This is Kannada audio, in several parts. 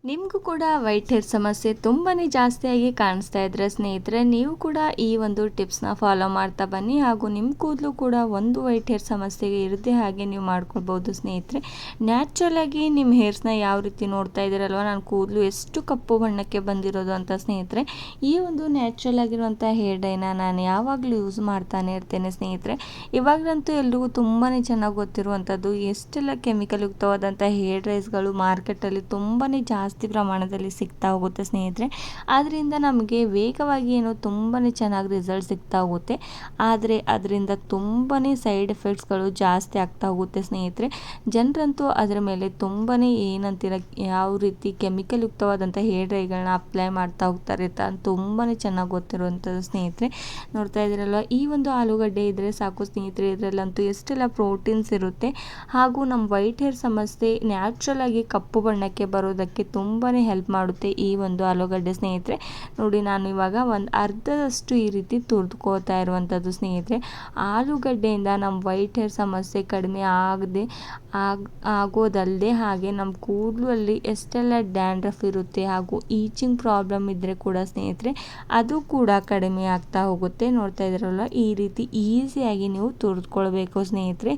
ನಿಮಗೂ ಕೂಡ ವೈಟ್ ಹೇರ್ ಸಮಸ್ಯೆ ತುಂಬಾ ಜಾಸ್ತಿಯಾಗಿ ಕಾಣಿಸ್ತಾ ಇದ್ರೆ ಸ್ನೇಹಿತರೆ, ನೀವು ಕೂಡ ಈ ಒಂದು ಟಿಪ್ಸ್ನ ಫಾಲೋ ಮಾಡ್ತಾ ಬನ್ನಿ. ಹಾಗೂ ನಿಮ್ಮ ಕೂದಲು ಕೂಡ ಒಂದು ವೈಟ್ ಹೇರ್ ಸಮಸ್ಯೆಗೆ ಇರುತ್ತೆ ಹಾಗೆ ನೀವು ಮಾಡ್ಕೊಳ್ಬೋದು ಸ್ನೇಹಿತರೆ. ನ್ಯಾಚುರಲ್ ಆಗಿ ನಿಮ್ಮ ಹೇರ್ಸ್ನ ಯಾವ ರೀತಿ ನೋಡ್ತಾ ಇದ್ದೀರಲ್ವ, ನಾನು ಕೂದಲು ಎಷ್ಟು ಕಪ್ಪು ಬಣ್ಣಕ್ಕೆ ಬಂದಿರೋದು ಅಂತ ಸ್ನೇಹಿತರೆ. ಈ ಒಂದು ನ್ಯಾಚುರಲ್ ಆಗಿರುವಂಥ ಹೇರ್ ಡೈನ ನಾನು ಯಾವಾಗಲೂ ಯೂಸ್ ಮಾಡ್ತಾನೆ ಇರ್ತೇನೆ ಸ್ನೇಹಿತರೆ. ಇವಾಗಲಂತೂ ಎಲ್ರಿಗೂ ತುಂಬಾ ಚೆನ್ನಾಗಿ ಗೊತ್ತಿರುವಂಥದ್ದು, ಎಷ್ಟೆಲ್ಲ ಕೆಮಿಕಲ್ ಯುಕ್ತವಾದಂಥ ಹೇರ್ ಡ್ರೈಸ್ಗಳು ಮಾರ್ಕೆಟಲ್ಲಿ ತುಂಬಾ ಜಾಸ್ತಿ ಪ್ರಮಾಣದಲ್ಲಿ ಸಿಗ್ತಾ ಹೋಗುತ್ತೆ ಸ್ನೇಹಿತರೆ. ಆದ್ದರಿಂದ ನಮಗೆ ವೇಗವಾಗಿ ಏನೋ ತುಂಬಾ ಚೆನ್ನಾಗಿ ರಿಸಲ್ಟ್ ಸಿಗ್ತಾ ಹೋಗುತ್ತೆ. ಆದರೆ ಅದರಿಂದ ತುಂಬಾ ಸೈಡ್ ಎಫೆಕ್ಟ್ಸ್ಗಳು ಜಾಸ್ತಿ ಆಗ್ತಾ ಹೋಗುತ್ತೆ ಸ್ನೇಹಿತರೆ. ಜನರಂತೂ ಅದರ ಮೇಲೆ ತುಂಬಾ ಏನಂತೀರ, ಯಾವ ರೀತಿ ಕೆಮಿಕಲ್ ಯುಕ್ತವಾದಂಥ ಹೇರ್ ಡ್ರೈಗಳನ್ನ ಅಪ್ಲೈ ಮಾಡ್ತಾ ಹೋಗ್ತಾರೆ ಅಂತ ತುಂಬಾ ಚೆನ್ನಾಗಿ ಗೊತ್ತಿರುವಂಥದ್ದು ಸ್ನೇಹಿತರೆ. ನೋಡ್ತಾ ಇದ್ದೀರಲ್ವ, ಈ ಒಂದು ಆಲೂಗಡ್ಡೆ ಇದ್ದರೆ ಸಾಕು ಸ್ನೇಹಿತರೆ, ಇದರಲ್ಲಂತೂ ಎಷ್ಟೆಲ್ಲ ಪ್ರೋಟೀನ್ಸ್ ಇರುತ್ತೆ. ಹಾಗೂ ನಮ್ಮ ವೈಟ್ ಹೇರ್ ಸಮಸ್ಯೆ ನ್ಯಾಚುರಲ್ ಆಗಿ ಕಪ್ಪು ಬಣ್ಣಕ್ಕೆ ಬರೋದಕ್ಕೆ ತುಂಬಾ ಹೆಲ್ಪ್ ಮಾಡುತ್ತೆ ಈ ಒಂದು ಆಲೂಗಡ್ಡೆ ಸ್ನೇಹಿತರೆ. ನೋಡಿ, ನಾನು ಇವಾಗ ಒಂದು ಅರ್ಧದಷ್ಟು ಈ ರೀತಿ ತುರಿದುಕೋತಾ ಇರುವಂಥದ್ದು ಸ್ನೇಹಿತರೆ. ಆಲೂಗಡ್ಡೆಯಿಂದ ನಮ್ಮ ವೈಟ್ ಹೇರ್ ಸಮಸ್ಯೆ ಕಡಿಮೆ ಆಗೋದಲ್ಲದೆ ಹಾಗೆ ನಮ್ಮ ಕೂದಲು ಅಲ್ಲಿ ಎಷ್ಟೆಲ್ಲ ಡ್ಯಾಂಡ್ರಫ್ ಇರುತ್ತೆ ಹಾಗೂ ಈಚಿಂಗ್ ಪ್ರಾಬ್ಲಮ್ ಇದ್ದರೆ ಕೂಡ ಸ್ನೇಹಿತರೆ ಅದು ಕೂಡ ಕಡಿಮೆ ಆಗ್ತಾ ಹೋಗುತ್ತೆ. ನೋಡ್ತಾ ಇದ್ದೀರಲ್ಲ, ಈ ರೀತಿ ಈಸಿಯಾಗಿ ನೀವು ತುರಿದುಕೊಳ್ಬೇಕು ಸ್ನೇಹಿತರೆ.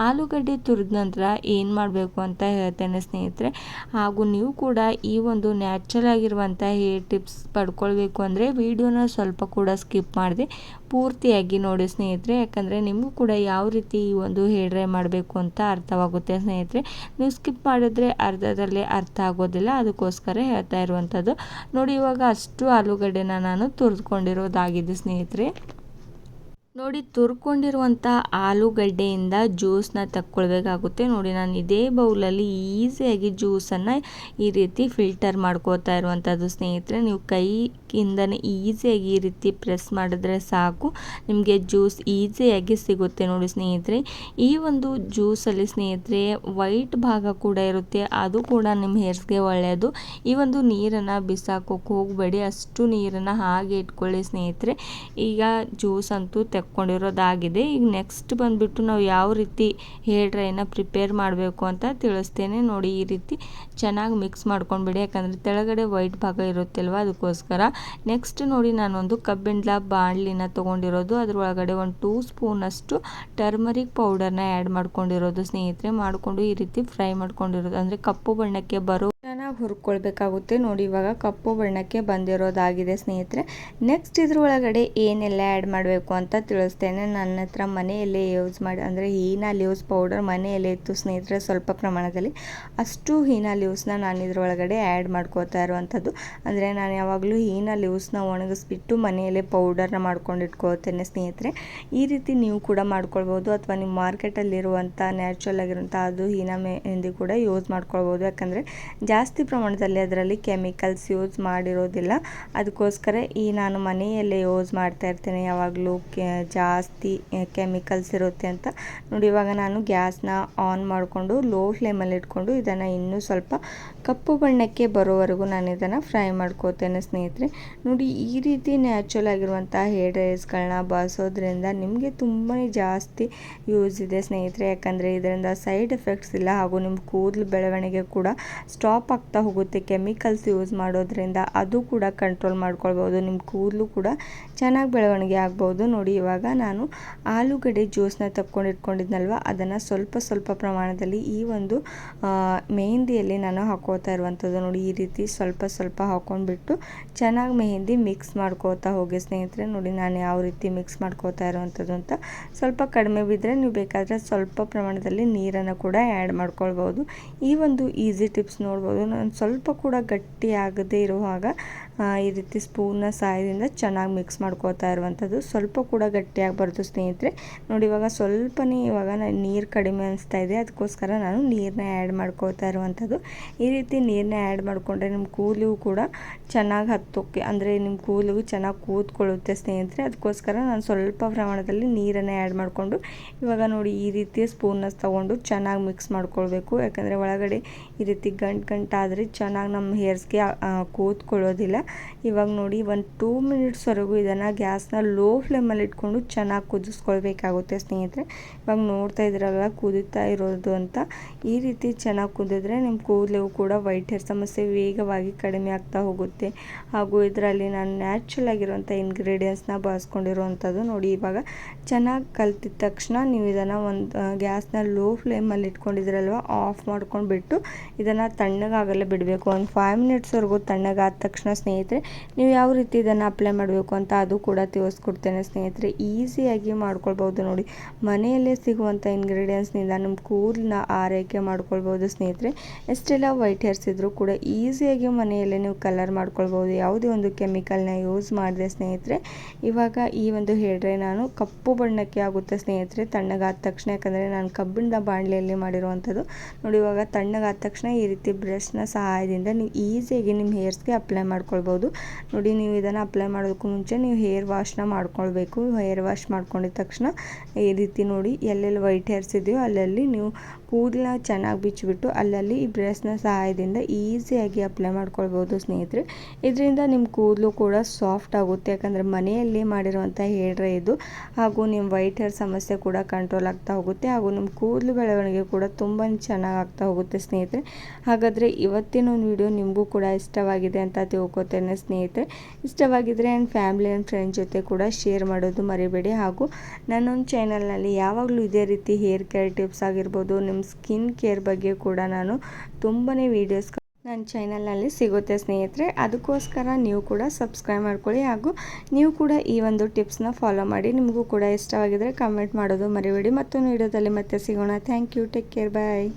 ಆಲೂಗಡ್ಡೆ ತುರಿದ ನಂತರ ಏನು ಮಾಡಬೇಕು ಅಂತ ಹೇಳ್ತೇನೆ ಸ್ನೇಹಿತರೆ. ಹಾಗೂ ನೀವು ಕೂಡ ಈ ಒಂದು ನ್ಯಾಚುರಲ್ ಆಗಿರುವಂಥ ಹೇರ್ ಟಿಪ್ಸ್ ಪಡ್ಕೊಳ್ಬೇಕು ಅಂದರೆ ವಿಡಿಯೋನ ಸ್ವಲ್ಪ ಕೂಡ ಸ್ಕಿಪ್ ಮಾಡಿದೆ ಪೂರ್ತಿಯಾಗಿ ನೋಡಿ ಸ್ನೇಹಿತರೆ. ಯಾಕಂದರೆ ನಿಮಗೂ ಕೂಡ ಯಾವ ರೀತಿ ಈ ಒಂದು ಹೇರ್ ಡ್ರೈ ಮಾಡಬೇಕು ಅಂತ ಅರ್ಥವಾಗುತ್ತೆ ಸ್ನೇಹಿತರೆ. ನೀವು ಸ್ಕಿಪ್ ಮಾಡಿದ್ರೆ ಅರ್ಧದಲ್ಲೇ ಅರ್ಥ ಆಗೋದಿಲ್ಲ, ಅದಕ್ಕೋಸ್ಕರ ಹೇಳ್ತಾ ಇರುವಂಥದ್ದು. ನೋಡಿ, ಇವಾಗ ಅಷ್ಟು ಆಲೂಗಡ್ಡೆನ ನಾನು ತುರಿದುಕೊಂಡಿರೋದಾಗಿದೆ ಸ್ನೇಹಿತರೆ. ನೋಡಿ, ತುರ್ಕೊಂಡಿರುವಂಥ ಆಲೂಗಡ್ಡೆಯಿಂದ ಜ್ಯೂಸನ್ನ ತಕ್ಕೊಳ್ಬೇಕಾಗುತ್ತೆ. ನೋಡಿ, ನಾನು ಇದೇ ಬೌಲಲ್ಲಿ ಈಸಿಯಾಗಿ ಜ್ಯೂಸನ್ನು ಈ ರೀತಿ ಫಿಲ್ಟರ್ ಮಾಡ್ಕೋತಾ ಇರುವಂಥದ್ದು ಸ್ನೇಹಿತರೆ. ನೀವು ಕೈಯಿಂದನೇ ಈಸಿಯಾಗಿ ಈ ರೀತಿ ಪ್ರೆಸ್ ಮಾಡಿದ್ರೆ ಸಾಕು, ನಿಮಗೆ ಜ್ಯೂಸ್ ಈಸಿಯಾಗಿ ಸಿಗುತ್ತೆ ನೋಡಿ ಸ್ನೇಹಿತರೆ. ಈ ಒಂದು ಜ್ಯೂಸಲ್ಲಿ ಸ್ನೇಹಿತರೆ ವೈಟ್ ಭಾಗ ಕೂಡ ಇರುತ್ತೆ, ಅದು ಕೂಡ ನಿಮ್ಮ ಹೇರ್ಸ್ಗೆ ಒಳ್ಳೆಯದು. ಈ ಒಂದು ನೀರನ್ನು ಬಿಸಾಕೋಕೆ ಹೋಗಬೇಡಿ, ಅಷ್ಟು ನೀರನ್ನು ಹಾಗೆ ಇಟ್ಕೊಳ್ಳಿ ಸ್ನೇಹಿತರೆ. ಈಗ ಜ್ಯೂಸ್ ಅಂತೂ ಕೊಂಡಿರೋದಾಗಿದೆ. ಈಗ ನೆಕ್ಸ್ಟ್ ಬಂದುಬಿಟ್ಟು ನಾವು ಯಾವ ರೀತಿ ಹೇರ್ ಡ್ರೈನ ಪ್ರಿಪೇರ್ ಮಾಡಬೇಕು ಅಂತ ತಿಳಿಸ್ತೇನೆ. ನೋಡಿ, ಈ ರೀತಿ ಚೆನ್ನಾಗಿ ಮಿಕ್ಸ್ ಮಾಡ್ಕೊಂಡ್ಬಿಡಿ, ಯಾಕಂದರೆ ಕೆಳಗಡೆ ವೈಟ್ ಭಾಗ ಇರುತ್ತಲ್ವ, ಅದಕ್ಕೋಸ್ಕರ. ನೆಕ್ಸ್ಟ್ ನೋಡಿ, ನಾನೊಂದು ಕಬ್ಬಿಣದ ಬಾಣಲಿನ ತೊಗೊಂಡಿರೋದು, ಅದರೊಳಗಡೆ ಒಂದು 2 ಸ್ಪೂನಷ್ಟು ಟರ್ಮರಿಕ್ ಪೌಡರ್ನ ಆ್ಯಡ್ ಮಾಡ್ಕೊಂಡಿರೋದು ಸ್ನೇಹಿತರೆ. ಮಾಡಿಕೊಂಡು ಈ ರೀತಿ ಫ್ರೈ ಮಾಡ್ಕೊಂಡಿರೋದು, ಅಂದರೆ ಕಪ್ಪು ಬಣ್ಣಕ್ಕೆ ಬರೋ ಚೆನ್ನಾಗಿ ಹುರ್ಕೊಳ್ಬೇಕಾಗುತ್ತೆ. ನೋಡಿ, ಇವಾಗ ಕಪ್ಪು ಬಣ್ಣಕ್ಕೆ ಬಂದಿರೋದಾಗಿದೆ ಸ್ನೇಹಿತರೆ. ನೆಕ್ಸ್ಟ್ ಇದ್ರೊಳಗಡೆ ಏನೆಲ್ಲ ಆ್ಯಡ್ ಮಾಡಬೇಕು ಅಂತ ತಿಳಿಸ್ತೇನೆ. ನನ್ನ ಹತ್ರ ಮನೆಯಲ್ಲೇ ಯೂಸ್ ಮಾಡಿ, ಅಂದರೆ ಹೀನಾ ಲೀವ್ಸ್ ಪೌಡರ್ ಮನೆಯಲ್ಲೇ ಇತ್ತು ಸ್ನೇಹಿತರೆ, ಸ್ವಲ್ಪ ಪ್ರಮಾಣದಲ್ಲಿ. ಅಷ್ಟು ಹೀನಾ ಲೀವ್ಸ್ನ ನಾನು ಇದ್ರೊಳಗಡೆ ಆ್ಯಡ್ ಮಾಡ್ಕೋತಾ ಇರುವಂಥದ್ದು. ಅಂದರೆ ನಾನು ಯಾವಾಗಲೂ ಹೀನಾ ಲೀವ್ಸ್ನ ಒಣಗಿಸ್ಬಿಟ್ಟು ಮನೆಯಲ್ಲೇ ಪೌಡರ್ನ ಮಾಡ್ಕೊಂಡು ಇಟ್ಕೊಳ್ತೇನೆ ಸ್ನೇಹಿತರೆ. ಈ ರೀತಿ ನೀವು ಕೂಡ ಮಾಡ್ಕೊಳ್ಬೋದು, ಅಥವಾ ನಿಮ್ಮ ಮಾರ್ಕೆಟಲ್ಲಿರುವಂಥ ನ್ಯಾಚುರಲ್ ಆಗಿರುವಂಥ ಅದು ಹೀನಾ ಮೆಹಂದಿ ಕೂಡ ಯೂಸ್ ಮಾಡ್ಕೊಳ್ಬೋದು. ಯಾಕಂದರೆ ಜಾಸ್ತಿ ಪ್ರಮಾಣದಲ್ಲಿ ಅದರಲ್ಲಿ ಕೆಮಿಕಲ್ಸ್ ಯೂಸ್ ಮಾಡಿರೋದಿಲ್ಲ, ಅದಕ್ಕೋಸ್ಕರ ನಾನು ಮನೆಯಲ್ಲೇ ಯೂಸ್ ಮಾಡ್ತಾ ಇರ್ತೇನೆ ಯಾವಾಗಲೂ. ಜಾಸ್ತಿ ಕೆಮಿಕಲ್ಸ್ ಇರುತ್ತೆ ಅಂತ. ನೋಡಿ, ಇವಾಗ ನಾನು ಗ್ಯಾಸ್ನ ಆನ್ ಮಾಡಿಕೊಂಡು ಲೋ ಫ್ಲೇಮಲ್ಲಿ ಇಟ್ಕೊಂಡು ಇದನ್ನು ಇನ್ನೂ ಸ್ವಲ್ಪ ಕಪ್ಪು ಬಣ್ಣಕ್ಕೆ ಬರೋವರೆಗೂ ನಾನು ಇದನ್ನು ಫ್ರೈ ಮಾಡ್ಕೋತೇನೆ ಸ್ನೇಹಿತರೆ. ನೋಡಿ, ಈ ರೀತಿ ನ್ಯಾಚುರಲ್ ಆಗಿರುವಂಥ ಹೇರ್ ಡ್ರೈಸ್ಗಳನ್ನ ಬಳಸೋದ್ರಿಂದ ನಿಮಗೆ ತುಂಬಾ ಜಾಸ್ತಿ ಯೂಸ್ ಇದೆ ಸ್ನೇಹಿತರೆ. ಯಾಕಂದರೆ ಇದರಿಂದ ಸೈಡ್ ಎಫೆಕ್ಟ್ಸ್ ಇಲ್ಲ, ಹಾಗೂ ನಿಮ್ಮ ಕೂದಲು ಬೆಳವಣಿಗೆ ಕೂಡ ಸ್ಟಾಪ್ ಆಗ್ತಾ ಹೋಗುತ್ತೆ. ಕೆಮಿಕಲ್ಸ್ ಯೂಸ್ ಮಾಡೋದ್ರಿಂದ ಅದು ಕೂಡ ಕಂಟ್ರೋಲ್ ಮಾಡ್ಕೊಳ್ಬೋದು, ನಿಮ್ಮ ಕೂದಲು ಕೂಡ ಚೆನ್ನಾಗಿ ಬೆಳವಣಿಗೆ ಆಗ್ಬೋದು. ನೋಡಿ, ಇವಾಗ ನಾನು ಆಲೂಗಡ್ಡೆ ಜ್ಯೂಸನ್ನ ಇಟ್ಕೊಂಡಿದ್ನಲ್ವ, ಅದನ್ನು ಸ್ವಲ್ಪ ಪ್ರಮಾಣದಲ್ಲಿ ಈ ಒಂದು ಮೆಹಂದಿಯಲ್ಲಿ ನಾನು ಹಾಕೋತಾ ಇರುವಂಥದ್ದು. ನೋಡಿ, ಈ ರೀತಿ ಸ್ವಲ್ಪ ಹಾಕೊಂಡ್ಬಿಟ್ಟು ಚೆನ್ನಾಗಿ ಮೆಹಂದಿ ಮಿಕ್ಸ್ ಮಾಡ್ಕೋತಾ ಹೋಗಿ ಸ್ನೇಹಿತರೆ. ನೋಡಿ, ನಾನು ಯಾವ ರೀತಿ ಮಿಕ್ಸ್ ಮಾಡ್ಕೋತಾ ಇರುವಂಥದ್ದು ಅಂತ. ಸ್ವಲ್ಪ ಕಡಿಮೆ ಬಿದ್ದರೆ ನೀವು ಬೇಕಾದರೆ ಸ್ವಲ್ಪ ಪ್ರಮಾಣದಲ್ಲಿ ನೀರನ್ನು ಕೂಡ ಆ್ಯಡ್ ಮಾಡ್ಕೊಳ್ಬೋದು. ಈ ಒಂದು ಈಸಿ ಟಿಪ್ಸ್ ನೋಡ್ಬೋದು. ನಾನು ಸ್ವಲ್ಪ ಕೂಡ ಗಟ್ಟಿ ಆಗದೇ ಇರುವಾಗ ಈ ರೀತಿ ಸ್ಪೂನ್ನ ಸಹಾಯದಿಂದ ಚೆನ್ನಾಗಿ ಮಿಕ್ಸ್ ಮಾಡ್ಕೋತಾ ಇರುವಂಥದ್ದು. ಸ್ವಲ್ಪ ಕೂಡ ಗಟ್ಟಿಯಾಗಬಾರ್ದು ಸ್ನೇಹಿತರೆ. ನೋಡಿ, ಇವಾಗ ನೀರು ಕಡಿಮೆ ಅನಿಸ್ತಾ ಇದೆ, ಅದಕ್ಕೋಸ್ಕರ ನಾನು ನೀರನ್ನ ಆ್ಯಡ್ ಮಾಡ್ಕೋತಾ ಇರುವಂಥದ್ದು. ಈ ರೀತಿ ನೀರನ್ನ ಆ್ಯಡ್ ಮಾಡಿಕೊಂಡ್ರೆ ನಿಮ್ಮ ಕೂದಲಿಗೂ ಕೂಡ ಚೆನ್ನಾಗಿ ಹತ್ತೋಕ್ಕೆ, ಅಂದರೆ ನಿಮ್ಮ ಕೂದಲಿಗೂ ಚೆನ್ನಾಗಿ ಕೂತ್ಕೊಳ್ಳುತ್ತೆ ಸ್ನೇಹಿತರೆ. ಅದಕ್ಕೋಸ್ಕರ ನಾನು ಸ್ವಲ್ಪ ಪ್ರಮಾಣದಲ್ಲಿ ನೀರನ್ನು ಆ್ಯಡ್ ಮಾಡಿಕೊಂಡು ಇವಾಗ ನೋಡಿ ಈ ರೀತಿ ಸ್ಪೂನ್ನ ತೊಗೊಂಡು ಚೆನ್ನಾಗಿ ಮಿಕ್ಸ್ ಮಾಡ್ಕೊಳ್ಬೇಕು. ಯಾಕಂದರೆ ಒಳಗಡೆ ಈ ರೀತಿ ಗಂಟಾದರೆ ಚೆನ್ನಾಗಿ ನಮ್ಮ ಹೇರ್ಸ್ಗೆ ಕೂತ್ಕೊಳ್ಳೋದಿಲ್ಲ. ಇವಾಗ ನೋಡಿ, ಒಂದು 2 ಮಿನಿಟ್ಸ್ವರೆಗೂ ಇದನ್ನು ಗ್ಯಾಸ್ನ ಲೋ ಫ್ಲೇಮಲ್ಲಿ ಇಟ್ಕೊಂಡು ಚೆನ್ನಾಗಿ ಕುದಿಸ್ಕೊಳ್ಬೇಕಾಗುತ್ತೆ ಸ್ನೇಹಿತರೆ. ಇವಾಗ ನೋಡ್ತಾ ಇದ್ದೀರಲ್ಲ ಕುದೀತಾ ಇರೋದು ಅಂತ. ಈ ರೀತಿ ಚೆನ್ನಾಗಿ ಕುದಿದ್ರೆ ನಿಮ್ಮ ಕೂದಲು ಕೂಡ ಕೂಡ ವೈಟ್ ಹೇರ್ ಸಮಸ್ಯೆ ವೇಗವಾಗಿ ಕಡಿಮೆ ಆಗ್ತಾ ಹೋಗುತ್ತೆ. ಹಾಗೂ ಇದರಲ್ಲಿ ನಾನು ನ್ಯಾಚುರಲ್ ಆಗಿರುವಂಥ ಇಂಗ್ರೀಡಿಯೆಂಟ್ಸ್ನ ಬಳಸ್ಕೊಂಡಿರುವಂಥದ್ದು. ನೋಡಿ, ಇವಾಗ ಚೆನ್ನಾಗಿ ಕಲ್ತಿದ ತಕ್ಷಣ ನೀವು ಇದನ್ನು ಒಂದು ಗ್ಯಾಸ್ನ ಲೋ ಫ್ಲೇಮಲ್ಲಿ ಇಟ್ಕೊಂಡಿದ್ದೀರಲ್ವ, ಆಫ್ ಮಾಡ್ಕೊಂಡ್ಬಿಟ್ಟು ಇದನ್ನು ತಣ್ಣಗಾಗಲೇ ಬಿಡಬೇಕು. ಒಂದು 5 ಮಿನಿಟ್ಸ್ವರೆಗೂ ತಣ್ಣಗಾದ ತಕ್ಷಣ ಸ್ನೇಹಿತರೆ ನೀವು ಯಾವ ರೀತಿ ಇದನ್ನು ಅಪ್ಲೈ ಮಾಡಬೇಕು ಅಂತ ಅದು ಕೂಡ ತಿಳಿಸ್ಕೊಡ್ತೇನೆ ಸ್ನೇಹಿತರೆ. ಈಸಿಯಾಗಿ ಮಾಡ್ಕೊಳ್ಬೋದು. ನೋಡಿ, ಮನೆಯಲ್ಲೇ ಸಿಗುವಂಥ ಇಂಗ್ರೀಡಿಯೆಂಟ್ಸ್ನಿಂದ ನಿಮ್ಮ ಕೂದಲನ್ನ ಆರೈಕೆ ಮಾಡ್ಕೊಳ್ಬೋದು ಸ್ನೇಹಿತರೆ. ಎಷ್ಟೆಲ್ಲ ವೈಟ್ ಹೇರ್ಸ್ ಇದ್ದರೂ ಕೂಡ ಈಸಿಯಾಗಿ ಮನೆಯಲ್ಲೇ ನೀವು ಕಲರ್ ಮಾಡ್ಕೊಳ್ಬೋದು, ಯಾವುದೇ ಒಂದು ಕೆಮಿಕಲ್ನ ಯೂಸ್ ಮಾಡಿದೆ ಸ್ನೇಹಿತರೆ. ಇವಾಗ ಈ ಒಂದು ಹೇರ್ ಡ್ರೈ ನಾನು ಕಪ್ಪು ಬಣ್ಣಕ್ಕೆ ಆಗುತ್ತೆ ಸ್ನೇಹಿತರೆ ತಣ್ಣಗಾದ ತಕ್ಷಣ, ಯಾಕಂದರೆ ನಾನು ಕಬ್ಬಿಣದ ಬಾಣಲೆಯಲ್ಲಿ ಮಾಡಿರುವಂಥದ್ದು. ನೋಡಿ, ಇವಾಗ ತಣ್ಣಗಾದ ತಕ್ಷಣ ಈ ರೀತಿ ಬ್ರಷ್ನ ಸಹಾಯದಿಂದ ನೀವು ಈಸಿಯಾಗಿ ನಿಮ್ಮ ಹೇರ್ಸ್ಗೆ ಅಪ್ಲೈ ಮಾಡ್ಕೊಳ್ಬೋದು. ನೋಡಿ, ನೀವು ಇದನ್ನು ಅಪ್ಲೈ ಮಾಡೋದಕ್ಕೂ ಮುಂಚೆ ನೀವು ಹೇರ್ ವಾಶ್ನ ಮಾಡ್ಕೊಳ್ಬೇಕು. ಹೇರ್ ವಾಶ್ ಮಾಡ್ಕೊಂಡಿದ ತಕ್ಷಣ ಈ ರೀತಿ ನೋಡಿ, ಎಲ್ಲೆಲ್ಲಿ ವೈಟ್ ಹೇರ್ಸ್ ಇದೆಯೋ ಅಲ್ಲಲ್ಲಿ ನೀವು ಕೂದಲನ್ನ ಚೆನ್ನಾಗಿ ಬಿಚ್ಚಿಬಿಟ್ಟು ಅಲ್ಲಲ್ಲಿ ಈ ಬ್ರಷ್ನ ಸಹಾಯದಿಂದ ಈಸಿಯಾಗಿ ಅಪ್ಲೈ ಮಾಡ್ಕೊಳ್ಬೋದು ಸ್ನೇಹಿತರೆ. ಇದರಿಂದ ನಿಮ್ಮ ಕೂದಲು ಕೂಡ ಸಾಫ್ಟ್ ಆಗುತ್ತೆ, ಯಾಕಂದರೆ ಮನೆಯಲ್ಲಿ ಮಾಡಿರುವಂಥ ಹೇರ್ ಡ್ರೈ ಇದು. ಹಾಗೂ ನಿಮ್ಮ ವೈಟ್ ಹೇರ್ ಸಮಸ್ಯೆ ಕೂಡ ಕಂಟ್ರೋಲ್ ಆಗ್ತಾ ಹೋಗುತ್ತೆ, ಹಾಗೂ ನಿಮ್ಮ ಕೂದಲು ಬೆಳವಣಿಗೆ ಕೂಡ ತುಂಬ ಚೆನ್ನಾಗಿ ಆಗ್ತಾ ಹೋಗುತ್ತೆ ಸ್ನೇಹಿತರೆ. ಹಾಗಾದರೆ ಇವತ್ತಿನ ಒಂದು ವಿಡಿಯೋ ನಿಮಗೂ ಕೂಡ ಇಷ್ಟವಾಗಿದೆ ಅಂತ ತಿಳ್ಕೊತೇನೆ ಸ್ನೇಹಿತರೆ. ಇಷ್ಟವಾಗಿದ್ದರೆ ಆ್ಯಂಡ್ ಫ್ಯಾಮಿಲಿ ಆ್ಯಂಡ್ ಫ್ರೆಂಡ್ಸ್ ಜೊತೆ ಕೂಡ ಶೇರ್ ಮಾಡೋದು ಮರಿಬೇಡಿ. ಹಾಗೂ ನನ್ನೊಂದು ಚಾನಲ್ನಲ್ಲಿ ಯಾವಾಗಲೂ ಇದೇ ರೀತಿ ಹೇರ್ ಕೇರ್ ಟಿಪ್ಸ್ ಆಗಿರ್ಬೋದು, ನಿಮ್ಮ ಸ್ಕಿನ್ ಕೇರ್ ಬಗ್ಗೆ ಕೂಡ ನಾನು ತುಂಬಾ ವೀಡಿಯೋಸ್ ನನ್ನ ಚಾನಲ್ನಲ್ಲಿ ಸಿಗುತ್ತೆ ಸ್ನೇಹಿತರೆ. ಅದಕ್ಕೋಸ್ಕರ ನೀವು ಕೂಡ ಸಬ್ಸ್ಕ್ರೈಬ್ ಮಾಡ್ಕೊಳ್ಳಿ, ಹಾಗೂ ನೀವು ಕೂಡ ಈ ಒಂದು ಟಿಪ್ಸ್ನ ಫಾಲೋ ಮಾಡಿ. ನಿಮಗೂ ಕೂಡ ಇಷ್ಟವಾಗಿದ್ದರೆ ಕಮೆಂಟ್ ಮಾಡೋದು ಮರಿಬೇಡಿ. ಮತ್ತೊಂದು ವಿಡಿಯೋದಲ್ಲಿ ಮತ್ತೆ ಸಿಗೋಣ. Thank you. Take care. Bye.